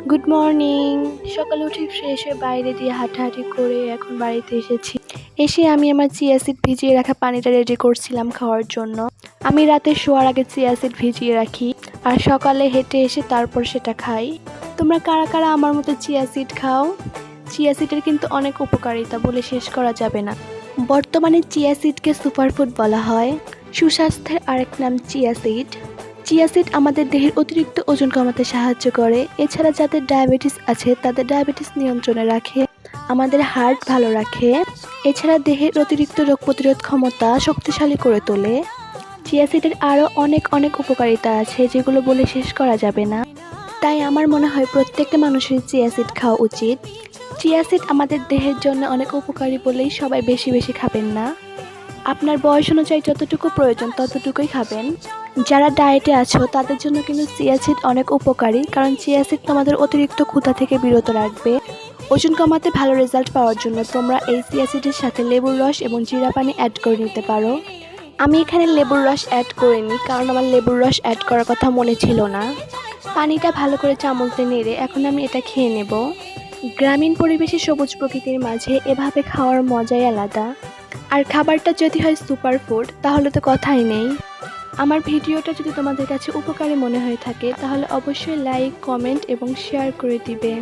Good morning. সকালে উঠে fresh হয়ে বাইরে দিয়ে হাঁটাহাঁটি করে এখন বাড়িতে এসেছি। এসে আমি আমার চিয়া সিড ভিজিয়ে রাখা পানিটা রেডি করছিলাম খাওয়ার জন্য। আমি রাতে শোয়ার আগে চিয়া সিড ভিজিয়ে রাখি আর সকালে হেঁটে এসে তারপর সেটা খাই। তোমরা কারা কারা আমার মতো চিয়া সিড খাও? চিয়া সিডের কিন্তু অনেক উপকারিতা বলে শেষ করা যাবে না। বর্তমানে চিয়া সিডকে সুপারফুড বলা হয়। সুস্বাস্থ্যের আরেক নাম চিয়া সিড। চিয়া সিড আমাদের দেহের অতিরিক্ত ওজন কমাতে সাহায্য করে। এছাড়া যাদের ডায়াবেটিস আছে তাদের ডায়াবেটিস নিয়ন্ত্রণে রাখে, আমাদের হার্ট ভালো রাখে। এছাড়া দেহের অতিরিক্ত রোগ প্রতিরোধ ক্ষমতা শক্তিশালী করে তোলে। চিয়া সিডের আরও অনেক উপকারিতা আছে যেগুলো বলে শেষ করা যাবে না। তাই আমার মনে হয় প্রত্যেকটা মানুষের চিয়া সিড খাওয়া উচিত। চিয়া সিড আমাদের দেহের জন্য অনেক উপকারী বলেই সবাই বেশি খাবেন না। আপনার বয়স অনুযায়ী যতটুকু প্রয়োজন ততটুকুই খাবেন। যারা ডায়েটে আছো তাদের জন্য কিন্তু চিয়া সিড অনেক উপকারী, কারণ চিয়া সিড তোমাদের অতিরিক্ত ক্ষুধা থেকে বিরত রাখবে। ওজন কমাতে ভালো রেজাল্ট পাওয়ার জন্য তোমরা এই চিয়া সিডের সাথে লেবুর রস এবং জিরা পানি অ্যাড করে নিতে পারো। আমি এখানে লেবুর রস অ্যাড করিনি কারণ আমার লেবুর রস অ্যাড করার কথা মনে ছিল না। পানিটা ভালো করে চামচে নেড়ে এখন আমি এটা খেয়ে নেব। গ্রামীণ পরিবেশে সবুজ প্রকৃতির মাঝে এভাবে খাওয়ার মজাই আলাদা। আর খাবারটা যদি হয় সুপার ফুড তাহলে তো কথাই নেই। আমার ভিডিওটা যদি তোমাদের কাছে উপকারী মনে হয়ে থাকে তাহলে অবশ্যই লাইক, কমেন্ট এবং শেয়ার করে দিবে।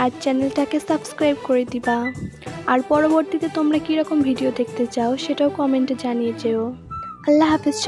আর চ্যানেলটাকে সাবস্ক্রাইব করে দিবা। আর পরবর্তীতে তোমরা কীরকম ভিডিও দেখতে চাও সেটাও কমেন্টে জানিয়ে যেও। আল্লাহ হাফেজ।